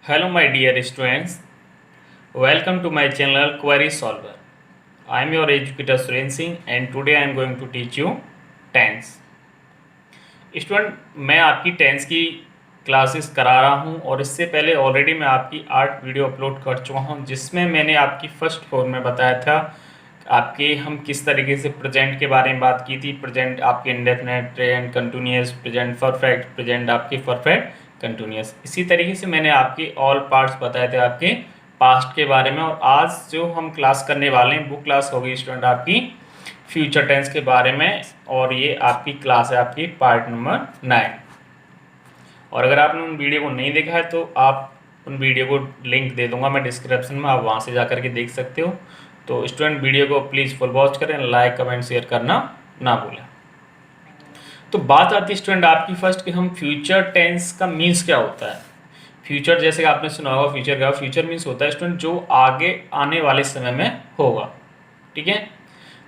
Hello, my dear students. Welcome to my channel Query Solver. I am your educator Suren Singh and today I am going to teach you tense. Student, मैं आपकी tense की classes करा रहा हूं और इससे पहले already मैं आपकी 8 वीडियो अपलोड कर चुका हूं जिसमें मैंने आपकी फर्स्ट फॉर्म में बताया था आपके हम किस तरीके से प्रेजेंट के बारे में बात की थी। प्रेजेंट आपके indefinite, present continuous, present perfect, present आपके परफेक्ट कंटिन्यूअस। इसी तरीके से मैंने आपके ऑल पार्ट्स बताए थे आपके पास्ट के बारे में। और आज जो हम क्लास करने वाले हैं वो क्लास होगी स्टूडेंट आपकी फ्यूचर टेंस के बारे में और ये आपकी क्लास है आपकी पार्ट नंबर 9। और अगर आपने उन वीडियो को नहीं देखा है तो आप उन वीडियो को लिंक दे दूंगा मैं डिस्क्रिप्शन में, आप वहाँ से जा करके देख सकते हो। तो स्टूडेंट वीडियो को प्लीज़ फुल वॉच करें, लाइक कमेंट शेयर करना ना भूलें। तो बात आती है स्टूडेंट आपकी फर्स्ट कि हम फ्यूचर टेंस का मीन्स क्या होता है। फ्यूचर जैसे कि आपने सुना होगा फ्यूचर का, फ्यूचर मीन्स होता है स्टूडेंट जो आगे आने वाले समय में होगा। ठीक है,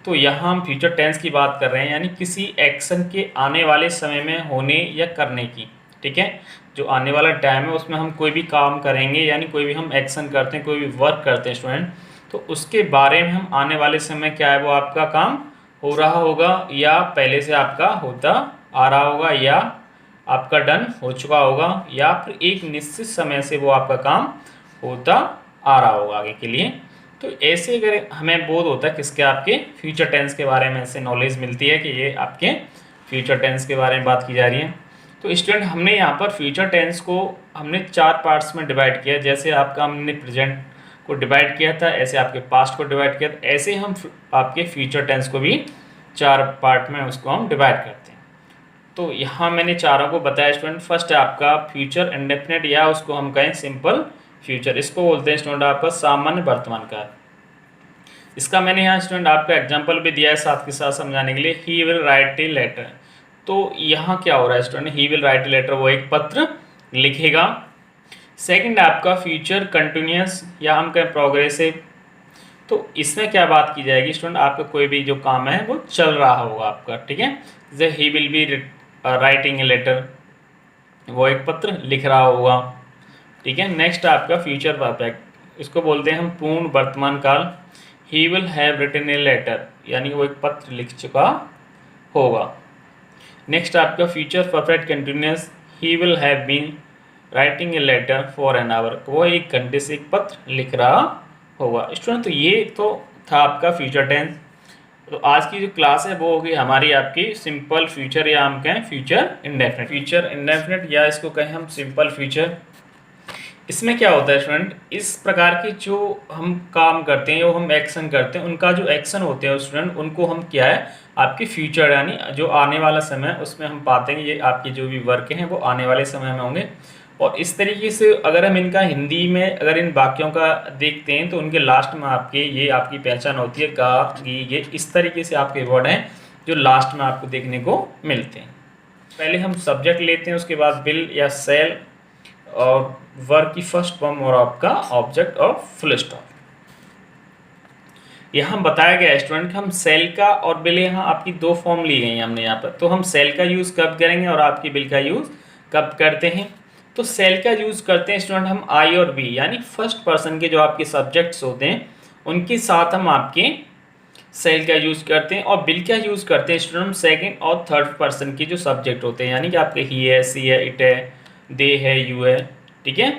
तो यहाँ हम फ्यूचर टेंस की बात कर रहे हैं यानी किसी एक्शन के आने वाले समय में होने या करने की। ठीक है, जो आने वाला टाइम है उसमें हम कोई भी काम करेंगे यानी कोई भी हम एक्शन करते हैं, कोई भी वर्क करते हैं स्टूडेंट, तो उसके बारे में हम आने वाले समय क्या है वो आपका काम हो रहा होगा या पहले से आपका होता आ रहा होगा या आपका डन हो चुका होगा या फिर एक निश्चित समय से वो आपका काम होता आ रहा होगा आगे के लिए। तो ऐसे अगर हमें बोध होता है किसके आपके फ्यूचर टेंस के बारे में, ऐसे नॉलेज मिलती है कि ये आपके फ्यूचर टेंस के बारे में बात की जा रही है। तो स्टूडेंट हमने यहाँ पर फ्यूचर टेंस को हमने 4 पार्ट्स में डिवाइड किया। जैसे आपका हमने प्रेजेंट को डिवाइड किया था, ऐसे आपके पास्ट को डिवाइड किया था, ऐसे हम आपके फ्यूचर टेंस को भी 4 पार्ट में उसको हम डिवाइड करते हैं। तो यहाँ मैंने चारों को बताया स्टूडेंट। फर्स्ट है आपका फ्यूचर इंडेफिनिट या उसको हम कहें सिंपल फ्यूचर, इसको बोलते हैं स्टूडेंट आपका सामान्य वर्तमान काल। इसका मैंने यहाँ स्टूडेंट आपका एग्जांपल भी दिया है साथ के साथ समझाने के लिए। He will write a letter, तो यहाँ क्या हो रहा है student, he will write a letter, वो एक पत्र लिखेगा। सेकंड आपका फ्यूचर कंटिन्यूअस या हम कहें प्रोग्रेसिव, तो इसमें क्या बात की जाएगी स्टूडेंट, आपका कोई भी जो काम है वो चल रहा होगा आपका। ठीक है, जैसे he will be writing a letter, वो एक पत्र लिख रहा होगा। ठीक है, नेक्स्ट आपका फ्यूचर परफेक्ट, इसको बोलते हैं हम पूर्ण वर्तमान काल। He will have written a letter, यानी वो एक पत्र लिख चुका होगा। नेक्स्ट आपका future perfect continuous, he will have been writing a letter for an hour, वो 1 घंटे से एक पत्र लिख रहा होगा। स्टूडेंट तो ये तो था आपका फ्यूचर टेंस। तो आज की जो क्लास है वो होगी हमारी आपकी सिंपल फ्यूचर या हम कहें फ्यूचर इंडेफिनिट। फ्यूचर इंडेफिनिट या इसको कहें हम सिंपल फ्यूचर। इसमें क्या होता है स्टूडेंट, इस प्रकार के जो हम काम करते हैं, जो हम एक्शन करते हैं, उनका जो एक्शन होते हैं स्टूडेंट, उनको हम क्या है आपके फ्यूचर यानी जो आने वाला समय उसमें हम पाते हैं ये आपके जो भी वर्क हैं वो आने वाले समय में होंगे। और इस तरीके से अगर हम इनका हिंदी में अगर इन वाक्यों का देखते हैं तो उनके लास्ट में आपके ये आपकी पहचान होती है गा गी, ये इस तरीके से आपके वर्ड हैं जो लास्ट में आपको देखने को मिलते हैं। पहले हम सब्जेक्ट लेते हैं, उसके बाद विल या सेल और वर्क की फर्स्ट फॉर्म और आपका ऑब्जेक्ट और फुल स्टॉप। यहाँ बताया गया स्टूडेंट हम सेल का और बिल, यहाँ आपकी 2 फॉर्म ली गई हैं हमने यहाँ पर। तो हम सेल का यूज़ कब करेंगे और आपकी बिल का यूज़ कब करते हैं। तो सेल का यूज़ करते हैं स्टूडेंट हम आई और बी यानी फर्स्ट पर्सन के जो आपके सब्जेक्ट्स होते हैं उनके साथ हम आपके सेल का यूज़ करते हैं। और बिल का यूज़ करते हैं स्टूडेंट हम सेकेंड और थर्ड पर्सन के जो सब्जेक्ट होते हैं यानी कि आपके ही है, सी है, इट है, दे है, यू है। ठीक है,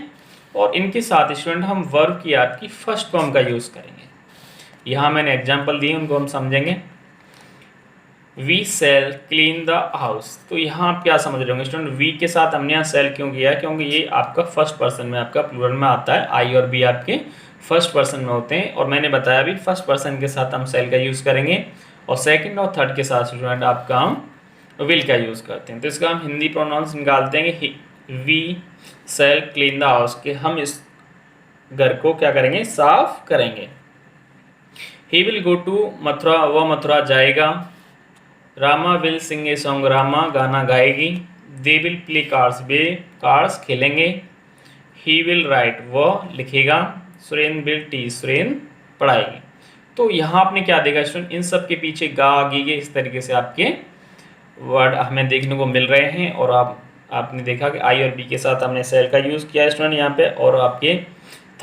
और इनके साथ स्टूडेंट हम वर्ब की आपकी फर्स्ट फॉर्म का यूज़ करेंगे। यहाँ मैंने एग्जांपल दिए उनको हम समझेंगे। We shall clean the house, तो यहाँ आप क्या समझ रहे होंगे स्टूडेंट, वी के साथ हमने यहाँ सेल क्यों किया है, क्योंकि ये आपका फर्स्ट पर्सन में आपका प्लूरल में आता है। आई और बी आपके फर्स्ट पर्सन में होते हैं और मैंने बताया भी फर्स्ट पर्सन के साथ हम सेल का यूज़ करेंगे और सेकेंड और थर्ड के साथ स्टूडेंट आपका हम विल का यूज़ करते हैं। तो इसका हम हिंदी प्रोनाउंस निकालते हैं कि we shall clean the house, कि हम इस घर को क्या करेंगे, साफ करेंगे। He will go to Mathura, वह मथुरा जाएगा। Rama will sing a song, Rama गाना गाएगी। दे विल प्ले कार्ड्स, वे कार्ड्स खेलेंगे। ही विल राइट, वह लिखेगा। सुरेन विल टीच, सुरेन पढ़ाएगी। तो यहाँ आपने क्या देखा स्टूडेंट, इन सब के पीछे गा गी इस तरीके से आपके वर्ड हमें देखने को मिल रहे हैं और आप आपने देखा कि आई और बी के साथ हमने सेल का यूज़ किया है स्टूडेंट यहाँ पे, और आपके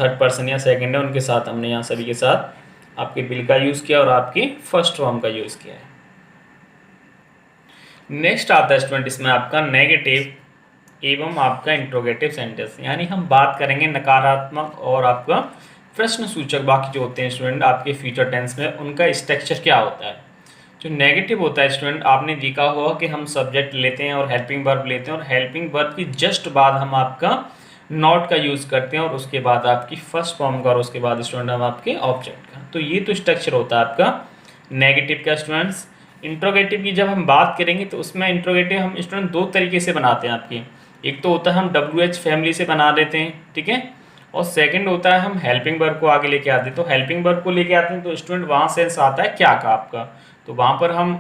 थर्ड पर्सन या सेकंड है उनके साथ हमने यहाँ सभी के साथ आपके बिल का यूज़ किया और आपके फर्स्ट फॉर्म का यूज़ किया है। नेक्स्ट आता है स्टूडेंट इसमें आपका नेगेटिव एवं आपका इंट्रोगेटिव सेंटेंस, यानी हम बात करेंगे नकारात्मक और आपका प्रश्न सूचक बाकी जो होते हैं स्टूडेंट आपके फ्यूचर टेंस में, उनका स्ट्रक्चर क्या होता है। जो नेगेटिव होता है स्टूडेंट, आपने देखा होगा कि हम सब्जेक्ट लेते हैं और हेल्पिंग वर्ब लेते हैं, और हेल्पिंग वर्ब की जस्ट बाद हम आपका नॉट का यूज़ करते हैं, और उसके बाद आपकी फर्स्ट फॉर्म का, और उसके बाद स्टूडेंट हम आपके ऑब्जेक्ट का। तो ये तो स्ट्रक्चर होता है आपका नेगेटिव का स्टूडेंट्स। इंट्रोगेटिव की जब हम बात करेंगे तो उसमें इंट्रोगेटिव हम स्टूडेंट दो तरीके से बनाते हैं आपकी। एक तो होता है हम WH फैमिली से बना देते हैं, ठीक है, और सेकंड होता है हम हेल्पिंग वर्ब को आगे लेके आते हैं। तो हेल्पिंग वर्ब को लेके आते हैं तो स्टूडेंट वहाँ सेंस आता है क्या का आपका, तो वहाँ पर हम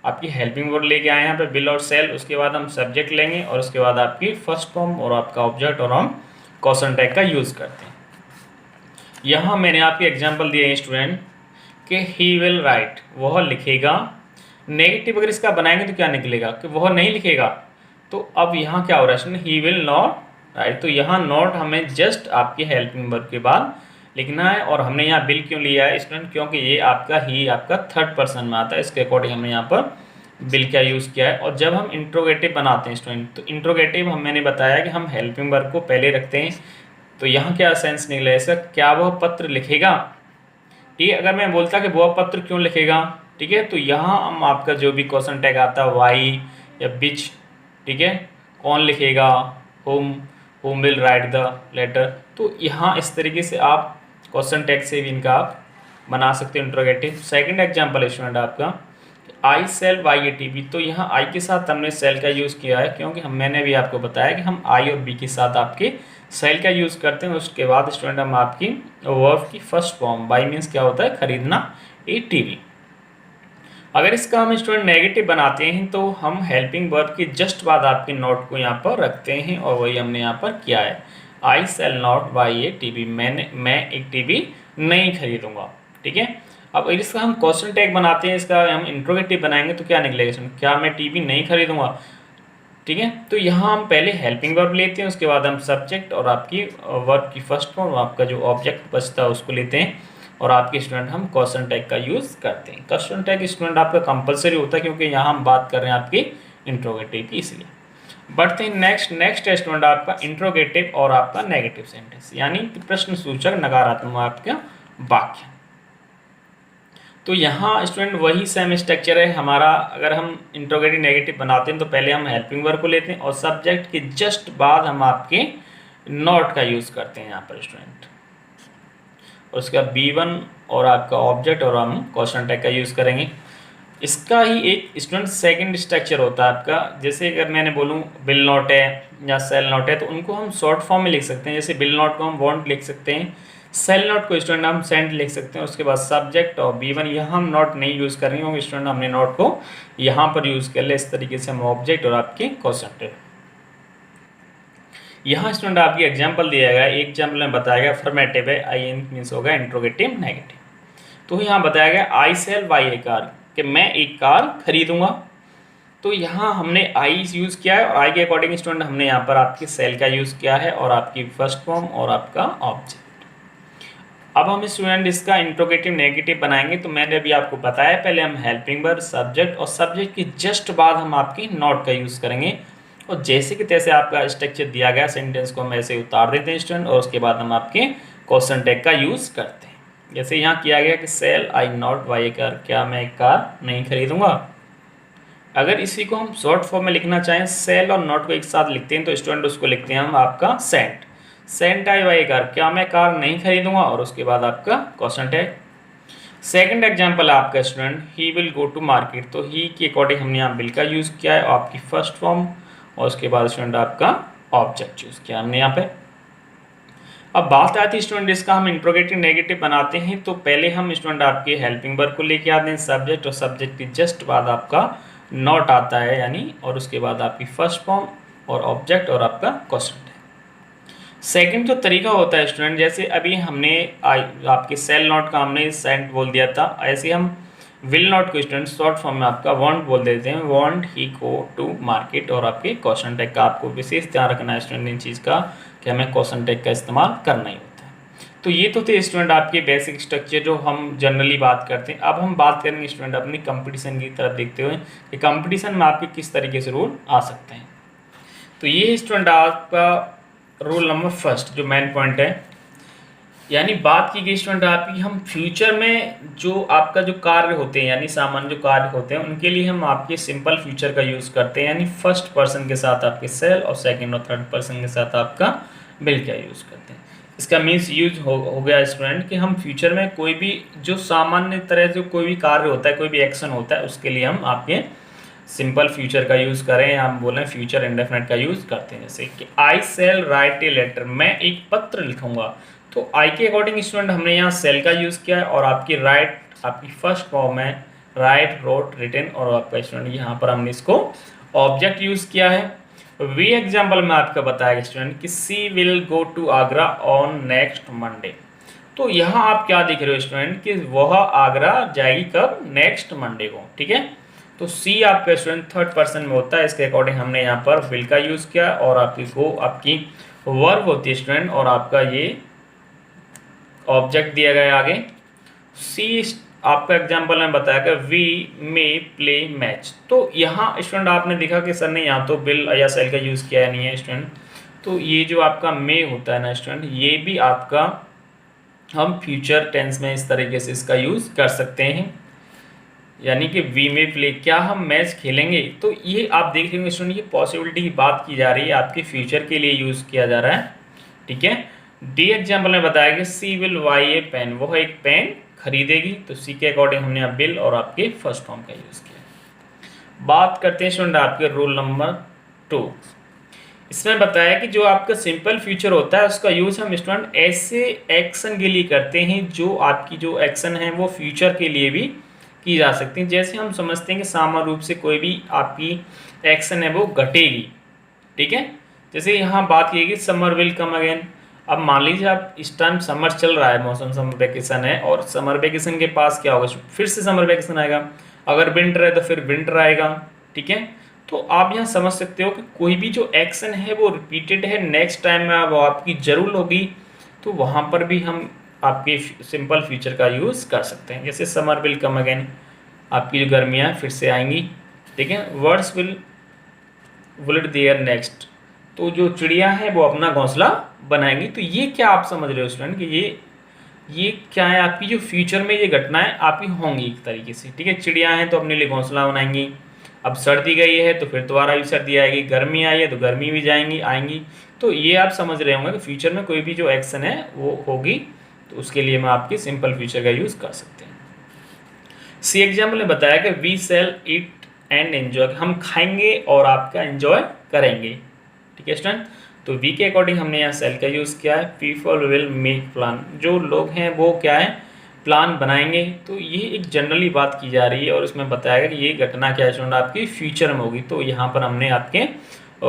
आपकी हेल्पिंग वर्ब लेके आए हैं यहाँ पे बिल और सेल, उसके बाद हम सब्जेक्ट लेंगे, और उसके बाद आपकी फर्स्ट फॉर्म और आपका ऑब्जेक्ट, और हम क्वेश्चन टैग का यूज़ करते हैं। यहाँ मैंने आपके एग्जाम्पल दिए हैं स्टूडेंट कि ही विल राइट, वह लिखेगा। नेगेटिव अगर इसका बनाएंगे तो क्या निकलेगा कि वह नहीं लिखेगा। तो अब यहाँ क्या हो रहा है student, he will not right, तो यहाँ नॉट हमें जस्ट आपकी हेल्पिंग वर्ब के बाद लिखना है। और हमने यहाँ बिल क्यों लिया है स्टूडेंट, क्योंकि ये आपका ही आपका थर्ड पर्सन में आता है, इसके अकॉर्डिंग हमने यहाँ पर बिल का यूज़ किया है। और जब हम इंट्रोगेटिव बनाते हैं स्टूडेंट, तो इंट्रोगेटिव मैंने बताया कि हम हेल्पिंग वर्ब को पहले रखते हैं। तो यहाँ क्या सेंस निकला है इसका, क्या वह पत्र लिखेगा। ठीक है, अगर मैं बोलता कि वह पत्र क्यों लिखेगा, ठीक है, तो यहाँ हम आपका जो भी क्वेश्चन टैग आता है वाई या बिच, ठीक है, कौन लिखेगा, who will write the letter. तो यहाँ इस तरीके से आप क्वेश्चन टैग से भी इनका आप बना सकते हो इंट्रोगेटिव। सेकंड एग्जांपल स्टूडेंट आपका I shall buy a TV, तो यहाँ आई के साथ हमने सेल का यूज़ किया है, क्योंकि मैंने भी आपको बताया कि हम आई और बी के साथ आपके सेल का यूज़ करते हैं। उसके बाद स्टूडेंट हम आपकी वर्ब की फर्स्ट फॉर्म बाई मीन्स क्या होता है खरीदना, ए टी बी। अगर इसका हम स्टूडेंट नेगेटिव बनाते हैं तो हम हेल्पिंग वर्ब के जस्ट बाद आपके नोट को यहाँ पर रखते हैं, और वही हमने यहाँ पर किया है। I shall not buy a TV, मैं एक टी बी नहीं खरीदूंगा, ठीक है। अब इसका हम क्वेश्चन टैग बनाते हैं, इसका हम इंट्रोगेटिव बनाएंगे तो क्या निकलेगा, क्या मैं टी बी नहीं खरीदूंगा, ठीक है। तो यहाँ हम पहले हेल्पिंग वर्ब लेते हैं, उसके बाद हम सब्जेक्ट और आपकी वर्ब की फर्स्ट फॉर्म, आपका जो ऑब्जेक्ट बचता है उसको लेते हैं, और आपके स्टूडेंट हम क्वेश्चन टैग का यूज़ करते हैं। क्वेश्चन टैग स्टूडेंट आपका कंपलसरी होता है, क्योंकि यहाँ हम बात कर रहे हैं आपकी इंट्रोगेटिव की, इसलिए। बढ़ते हैं नेक्स्ट है स्टूडेंट आपका इंट्रोगेटिव और आपका नेगेटिव सेंटेंस, यानी कि प्रश्न सूचक नकारात्मक आपका वाक्य। तो यहाँ स्टूडेंट वही सेम स्ट्रक्चर है हमारा। अगर हम इंट्रोगेटिव नेगेटिव बनाते हैं तो पहले हम हेल्पिंग वर्ब को लेते हैं, और सब्जेक्ट के जस्ट बाद हम आपके नॉट का यूज़ करते हैं यहाँ पर स्टूडेंट, और उसका B1 और आपका ऑब्जेक्ट, और हम क्वेश्चन टैग का यूज़ करेंगे। इसका ही एक स्टूडेंट सेकंड स्ट्रक्चर होता है आपका। जैसे अगर मैंने बोलूँ बिल नॉट है या सेल नॉट है, तो उनको हम शॉर्ट फॉर्म में लिख सकते हैं। जैसे बिल नॉट को हम वॉन्ट लिख सकते हैं, सेल नॉट को स्टूडेंट हम सेंट लिख सकते हैं। उसके बाद सब्जेक्ट और B1, यहाँ हम नॉट नहीं यूज़ करेंगे क्योंकि स्टूडेंट हमने नॉट को यहाँ पर यूज़ कर लिया। इस तरीके से हम ऑब्जेक्ट और आपके क्वेश्चन टैग। यहाँ स्टूडेंट आपकी एग्जाम्पल दिया गया, एक एग्जाम्पल में बताया गया अफर्मेटिव है, आई एन मीन्स होगा इंट्रोगेटिव नेगेटिव। तो यहाँ बताया गया आई सेल बाई ए कार, कि मैं एक कार खरीदूंगा। तो यहाँ हमने आई यूज़ किया है, और आई के अकॉर्डिंग स्टूडेंट हमने यहाँ पर आपकी सेल का यूज़ किया है, और आपकी फर्स्ट फॉर्म और आपका ऑब्जेक्ट। अब हम स्टूडेंट इसका इंट्रोगेटिव नेगेटिव बनाएंगे। तो मैंने अभी आपको बताया, पहले हम हेल्पिंग वर्ब, सब्जेक्ट, और सब्जेक्ट के जस्ट बाद हम आपकी नॉट का यूज़ करेंगे, और जैसे कि तैसे आपका स्ट्रक्चर दिया गया सेंटेंस को हम ऐसे उतार देते हैं स्टूडेंट, और उसके बाद हम आपके क्वेश्चन टैग का यूज़ करते हैं। जैसे यहाँ किया गया कि shall I not buy a car, क्या मैं एक कार नहीं खरीदूंगा। अगर इसी को हम शॉर्ट फॉर्म में लिखना चाहें, सेल और नॉट को एक साथ लिखते हैं, तो स्टूडेंट उसको लिखते हैं हम आपका सेंट आई बाई ए कार, क्या मैं कार नहीं खरीदूंगा, और उसके बाद आपका क्वेश्चन टैग। सेकंड एग्जांपल है आपका student he will go to market, तो ही के अकॉर्डिंग हमने यहाँ बिल का यूज़ किया है, आपकी फर्स्ट फॉर्म, और उसके बाद स्टूडेंट आपका ऑब्जेक्ट चूज़ किया हमने यहाँ पे। अब बात आती है स्टूडेंट इसका हम इंट्रोगेटिव नेगेटिव बनाते हैं, तो पहले हम स्टूडेंट आपके हेल्पिंग वर्ब को लेके आते हैं सब्जेक्ट, और सब्जेक्ट के जस्ट बाद आपका नॉट आता है यानी, और उसके बाद आपकी फर्स्ट फॉर्म और ऑब्जेक्ट और आपका क्वेश्चन टैग। सेकंड जो तरीका होता है स्टूडेंट, जैसे अभी हमने आपके सेल नॉट का हमने सेंट बोल दिया था, ऐसे हम विल नॉट को स्टूडेंट शॉर्ट फॉर्म में आपका वांट बोल देते हैं, won't he go to market, और आपके क्वेश्चन टैग का आपको विशेष ध्यान रखना है स्टूडेंट इन चीज़ का कि हमें क्वेश्चन टैग का इस्तेमाल करना ही होता है। तो ये तो थे स्टूडेंट आपके बेसिक स्ट्रक्चर जो हम जनरली बात करते हैं। अब हम बात करेंगे स्टूडेंट अपनी कंपटीशन की तरफ देखते हुए कि कंपटीशन में आपके किस तरीके से रूल आ सकते हैं। तो ये स्टूडेंट आपका रूल नंबर फर्स्ट जो मेन पॉइंट है, यानी बात की गई स्टूडेंट आपकी हम फ्यूचर में जो आपका जो कार्य होते हैं यानी सामान्य जो कार्य होते हैं उनके लिए हम आपके सिंपल फ्यूचर का यूज़ करते हैं, यानी फर्स्ट पर्सन के साथ आपके सेल और सेकंड और थर्ड पर्सन के साथ आपका विल का यूज़ करते हैं। इसका मीन्स यूज हो गया स्टूडेंट कि हम फ्यूचर में कोई भी जो सामान्य तरह जो कोई भी कार्य होता है, कोई भी एक्शन होता है, उसके लिए हम आपके सिंपल फ्यूचर का यूज़ करें, हम बोलें फ्यूचर इंडेफिनिट का यूज़ करते हैं। जैसे कि आई सेल राइट ए लेटर, मैं एक पत्र लिखूंगा, तो आई के अकॉर्डिंग स्टूडेंट हमने यहाँ सेल का यूज़ किया है, और आपकी राइट आपकी फर्स्ट फॉर्म है राइट रोट रिटन, और आपका स्टूडेंट यहाँ पर हमने इसको ऑब्जेक्ट यूज़ किया है। वी एग्जाम्पल में आपका बताया स्टूडेंट कि she will go to Agra on next Monday, तो यहाँ आप क्या देख रहे हो स्टूडेंट कि वह आगरा जाएगी कब, नेक्स्ट मंडे को, ठीक है। तो सी आपका स्टूडेंट थर्ड पर्सन में होता है, इसके अकॉर्डिंग हमने यहाँ पर विल का यूज़ किया, और आपकी गो आपकी वर्ब होती है स्टूडेंट, और आपका ये ऑब्जेक्ट दिया गया आगे। सी आपका एग्जाम्पल में बताया कि वी मे प्ले मैच, तो यहाँ स्टूडेंट आपने देखा कि सर ने यहाँ तो विल या सेल का यूज़ किया नहीं है स्टूडेंट, तो ये जो आपका मे होता है ना स्टूडेंट, ये भी आपका हम फ्यूचर टेंस में इस तरीके से इसका यूज़ कर सकते हैं, यानी कि वी मे प्ले, क्या हम मैच खेलेंगे। तो ये आप देख रहे हो स्टूडेंट, ये पॉसिबिलिटी की बात की जा रही है, आपके फ्यूचर के लिए यूज़ किया जा रहा है, ठीक है। डी एग्जाम्पल में बताया कि she will by A pen, वह एक पेन खरीदेगी, तो सी के अकॉर्डिंग हमने यहाँ विल और आपके फर्स्ट फॉर्म का यूज़ किया। बात करते हैं स्टूडेंट आपके रूल नंबर 2, इसमें बताया कि जो आपका सिंपल फ्यूचर होता है उसका यूज़ हम स्टूडेंट ऐसे एक्शन के लिए करते हैं जो आपकी जो एक्शन है वो फ्यूचर के लिए भी की जा सकती है। जैसे हम समझते हैं कि सामान्य रूप से कोई भी आपकी एक्शन है वो घटेगी, ठीक है। जैसे यहाँ बात की गई समर विल कम अगेन, अब मान लीजिए आप इस टाइम समर चल रहा है, मौसम समर वेकेशन है, और समर वेकेशन के पास क्या होगा, फिर से समर वेकेशन आएगा, अगर विंटर है तो फिर विंटर आएगा, ठीक है। तो आप यहाँ समझ सकते हो कि कोई भी जो एक्शन है वो रिपीटेड है, नेक्स्ट टाइम में वो आपकी जरूर होगी, तो वहाँ पर भी हम आपके सिंपल फ्यूचर का यूज़ कर सकते हैं। जैसे समर विल कम अगेन, आपकी जो गर्मियाँ फिर से आएंगी, ठीक है। Birds will build their nest, तो जो चिड़िया है वो अपना घोंसला बनाएंगी। तो ये क्या आप समझ रहे हो स्टूडेंट कि ये क्या है, आपकी जो फ्यूचर में ये घटनाएं आपकी होंगी एक तरीके से, ठीक है। चिड़िया हैं तो अपने लिए घोंसला बनाएंगी, अब सर्दी गई है तो फिर दोबारा भी सर्दी आएगी, गर्मी आई है तो गर्मी भी आएंगी। तो ये आप समझ रहे होंगे कि फ्यूचर में कोई भी जो एक्शन है वो होगी, तो उसके लिए हम आपकी सिंपल फ्यूचर का यूज़ कर सकते हैं। सी एग्जाम्पल ने बताया कि we shall eat and enjoy, हम खाएंगे और आपका एंजॉय करेंगे, ठीक है स्टूडेंट। तो वी के अकॉर्डिंग हमने यहाँ सेल का यूज़ किया है। पीपल विल मेक प्लान, जो लोग हैं वो क्या है, प्लान बनाएंगे। तो ये एक जनरली बात की जा रही है, और इसमें बताया गया कि ये घटना क्या है स्टूडेंट आपकी फ्यूचर में होगी, तो यहाँ पर हमने आपके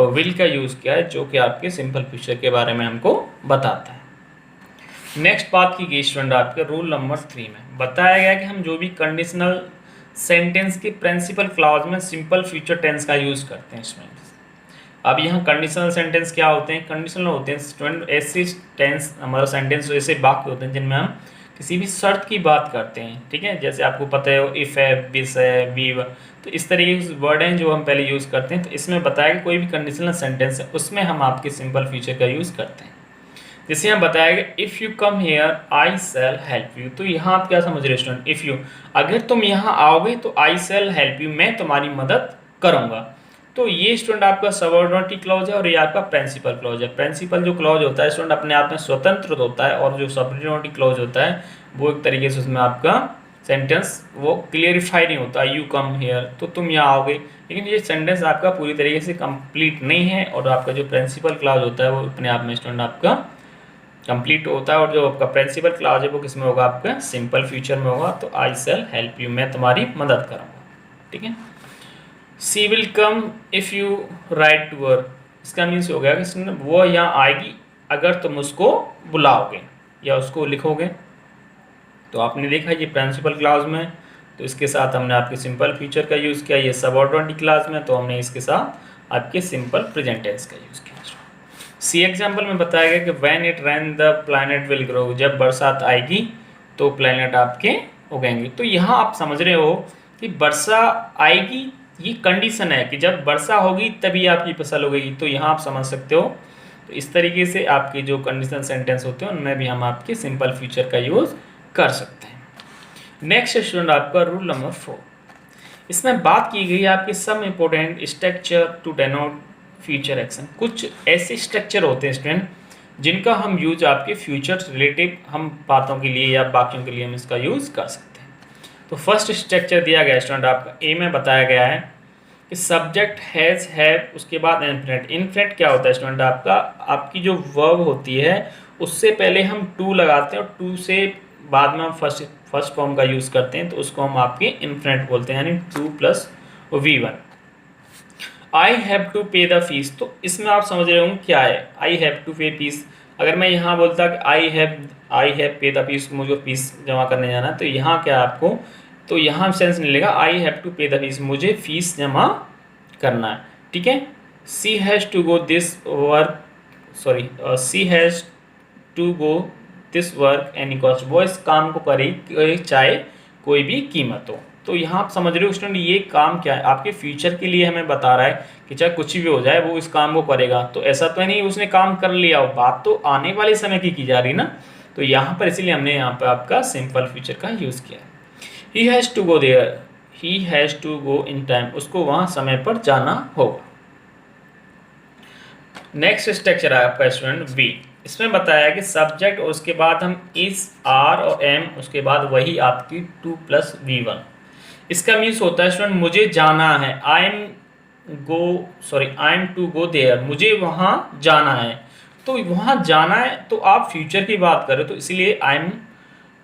विल का यूज़ किया है, जो कि आपके सिंपल फ्यूचर के बारे में हमको बताता है। नेक्स्ट बात की गई स्टूडेंट आपके रूल नंबर 3 में बताया गया कि हम जो भी कंडीशनल सेंटेंस के प्रिंसिपल क्लॉज में सिंपल फ्यूचर टेंस का यूज़ करते हैं स्टूडेंट। अब यहाँ कंडीशनल सेंटेंस क्या होते हैं, कंडीशनल होते हैं स्टूडेंट ऐसे टेंस, हमारा सेंटेंस ऐसे वाक्य होते हैं जिनमें हम किसी भी शर्त की बात करते हैं, ठीक है। जैसे आपको पता है इफ़ है, बिस है, बी, तो इस तरीके के वर्ड हैं जो हम पहले यूज़ करते हैं। तो इसमें बताया कि कोई भी कंडीशनल सेंटेंस है उसमें हम आपके सिंपल फ्यूचर का यूज़ करते हैं। जैसे यहाँ बताया गया if you come here I shall help you, तो यहाँ आप क्या समझ रहे हो स्टूडेंट, इफ़ यू, अगर तुम यहाँ आओगे तो आई सेल हेल्प यू, मैं तुम्हारी मदद करूँगा। तो ये स्टूडेंट आपका सबऑर्डिनेट क्लॉज है, और ये आपका प्रिंसिपल क्लॉज है। प्रिंसिपल जो क्लॉज होता है स्टूडेंट अपने आप में स्वतंत्र होता है, और जो सबऑर्डिनेट क्लॉज होता है वो एक तरीके से उसमें आपका सेंटेंस वो क्लियरिफाई नहीं होता, यू कम हेयर, तो तुम यहाँ आओगे, लेकिन ये सेंटेंस आपका पूरी तरीके से कंप्लीट नहीं है, और आपका जो प्रिंसिपल क्लॉज होता है वो अपने आप में स्टूडेंट आपका कंप्लीट होता है। और जो आपका प्रिंसिपल क्लॉज है वो किस में होगा, आपका सिंपल फ्यूचर में होगा। तो आई सेल हेल्प यू, मैं तुम्हारी मदद करूँगा, ठीक है। She will come if you write to her, इसका मीन्स हो गया कि वो यहाँ आएगी अगर तुम उसको बुलाओगे या उसको लिखोगे। तो आपने देखा ये प्रिंसिपल क्लॉज में तो इसके साथ हमने आपके सिंपल फ्यूचर का यूज़ किया, ये सबऑर्डिनेट क्लास में, तो हमने इसके साथ आपके सिंपल प्रेजेंट टेंस का यूज़ किया। सी एग्जाम्पल में बताया गया कि when it rain the planet will grow, जब बरसात आएगी तो प्लैनेट आपके उगेंगे। तो यहाँ आप समझ रहे हो कि वर्षा आएगी, ये कंडीशन है कि जब वर्षा होगी तभी आपकी फसल उगेगी। तो यहाँ आप समझ सकते हो। तो इस तरीके से आपके जो कंडीशन सेंटेंस होते हैं उनमें भी हम आपके सिंपल फ्यूचर का यूज़ कर सकते हैं। नेक्स्ट स्टूडेंट आपका रूल नंबर 4, इसमें बात की गई है आपके some important structure to denote future action. कुछ ऐसे स्ट्रक्चर होते हैं स्टूडेंट जिनका हम यूज आपके फ्यूचर रिलेटिव हम बातों के लिए या बाकियों के लिए हम इसका यूज़ कर सकते हैं। तो फर्स्ट स्ट्रक्चर दिया गया स्टूडेंट आपका ए में बताया गया है कि सब्जेक्ट हैज़ हैव, उसके बाद इन्फिनिट। इन्फिनिट क्या होता है स्टूडेंट आपका, आपकी जो वर्ब होती है उससे पहले हम टू लगाते हैं और टू से बाद में हम फर्स्ट फॉर्म का यूज़ करते हैं, तो उसको हम आपके इन्फिनिट बोलते हैं, यानी 2 + V1। I have to pay the fees, तो इसमें आप समझ रहे होंगे क्या है आई हैव टू पे फीस। अगर मैं यहाँ बोलता कि आई हैव पे द फीस, मुझे फीस जमा करने जाना है, तो यहाँ क्या आपको, तो यहाँ सेंस नहीं लेगा, I have to pay the fees, मुझे फीस जमा करना है, ठीक है। She has to go this work, sorry she has to go this work any cost, वो इस काम को करे चाहे कोई भी कीमत हो। तो यहाँ आप समझ रहे हो स्टूडेंट, ये काम क्या है, आपके फ्यूचर के लिए हमें बता रहा है कि चाहे कुछ भी हो जाए वो इस काम को करेगा। तो ऐसा तो नहीं उसने काम कर लिया हो, बात तो आने वाले समय की जा रही ना। तो यहाँ पर इसीलिए हमने यहाँ पर आपका सिंपल फ्यूचर का यूज़ किया है। He has to go there, he has to go in time, उसको वहाँ समय पर जाना होगा। नेक्स्ट स्ट्रक्चर है आपका स्टूडेंट बी, इसमें बताया कि सब्जेक्ट और उसके बाद हम इस आर और एम, उसके बाद वही आपकी 2 + V1। इसका मीन्स होता है स्टूडेंट मुझे जाना है, I am to go there, मुझे वहाँ जाना है। तो वहाँ जाना है तो आप फ्यूचर की बात करें, तो इसीलिए I am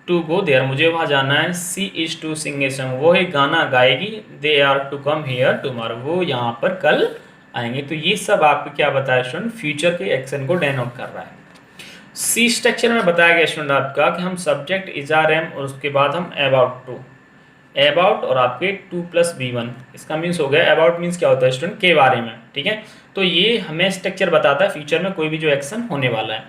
to go there, मुझे वहाँ जाना है। She is to sing a song, वो एक गाना गाएगी। They are to come here tomorrow, वो यहाँ पर कल आएंगे। तो ये सब आपको क्या बताया स्टूडेंट, फ्यूचर के एक्शन को डेनोट कर रहा है। सी स्ट्रक्चर में बताया गया स्टूडेंट आपका कि हम सब्जेक्ट इज आर एम और उसके बाद हम अबाउट टू, अबाउट और आपके 2 + V1। इसका मीन्स हो गया, अबाउट मीन्स क्या होता है स्टूडेंट, के बारे में, ठीक है। तो ये हमें स्ट्रक्चर बताता है फ्यूचर में कोई भी जो एक्शन होने वाला है।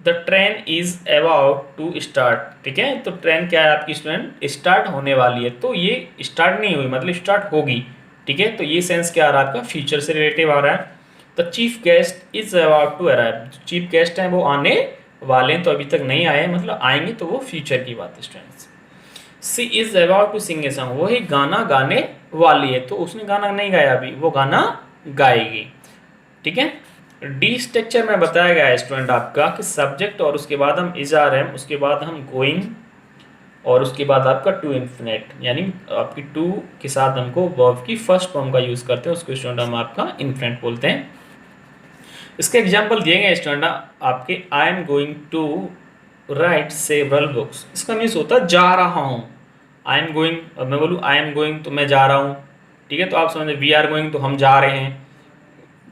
The train is about to start, ठीक है। तो ट्रेन क्या है आपकी स्टूडेंट, स्टार्ट होने वाली है। तो ये स्टार्ट नहीं हुई, मतलब स्टार्ट होगी, ठीक है। तो ये सेंस क्या आ रहा है आपका, फ्यूचर से रिलेटिव आ रहा है। The chief guest is about to arrive, chief guest हैं वो आने वाले हैं, तो अभी तक नहीं आए, मतलब आएंगे, तो वो फ्यूचर की बात है students. She is about to sing a song, वही गाना गाने वाली है, तो उसने गाना नहीं गाया अभी, वो गाना गाएगी, ठीक है। डी स्ट्रक्चर में बताया गया है स्टूडेंट आपका कि सब्जेक्ट और उसके बाद हम इज आर एम, उसके बाद हम गोइंग और उसके बाद आपका टू इन्फिनिट, यानी आपकी टू के साथ हमको वर्ब की फर्स्ट फॉर्म का यूज़ करते हैं, उसको स्टूडेंट हम आपका इन्फिनिट बोलते हैं। इसके एग्जाम्पल दिए गए स्टूडेंट आपके, I am going to write several books, इसका मीन्स होता है जा रहा हूँ। आई एम गोइंग, मैं बोलूँ आई एम गोइंग तो मैं जा रहा हूँ, ठीक है। तो आप समझे वी आर गोइंग तो हम जा रहे हैं।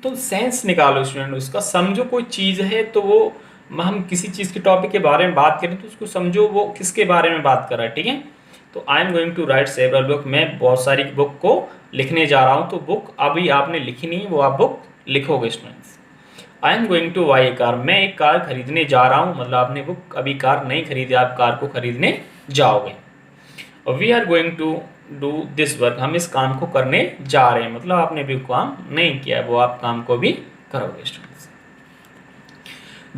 तो सेंस निकालो स्टूडेंट उसका, समझो कोई चीज़ है तो वो हम किसी चीज़ के टॉपिक के बारे में बात करें तो उसको समझो वो किसके बारे में बात कर रहा है, ठीक है। तो I am going to write several book, मैं बहुत सारी बुक को लिखने जा रहा हूँ। तो बुक अभी आपने लिखी नहीं, वो आप बुक लिखोगे students. I am going two by a car, मैं एक कार खरीदने जा रहा हूँ, मतलब आपने बुक अभी कार नहीं खरीदी, आप कार को खरीदने जाओगे। और we are going to do this work, हम इस काम को करने जा रहे हैं, मतलब आपने भी काम नहीं किया, वो आप काम को भी करोगे स्टूडेंट्स।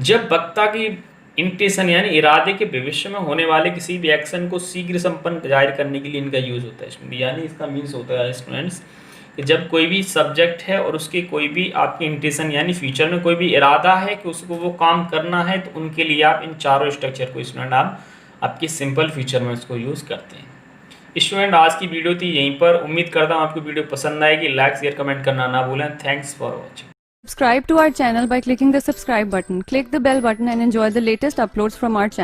जब वक्ता की इंटेंशन यानी इरादे के भविष्य में होने वाले किसी भी एक्शन को शीघ्र संपन्न जाहिर करने के लिए इनका यूज़ होता है स्टूडेंट, यानी इसका मीन्स होता है स्टूडेंट्स कि जब कोई भी सब्जेक्ट है और उसके कोई भी आपकी इंटेंशन यानी फ्यूचर में कोई भी इरादा है कि उसको वो काम करना है, तो उनके लिए आप इन चारों स्ट्रक्चर को स्टूडेंट आप आपके सिंपल फ्यूचर में इसको यूज़ करते हैं। स्टूडेंट आज की वीडियो थी यहीं पर, उम्मीद करता हूँ आपको वीडियो पसंद आएगी। लाइक शेयर कमेंट करना ना भूलें। Thanks for watching. Subscribe to our channel by clicking the subscribe button. Click the bell button and enjoy the latest uploads from our channel.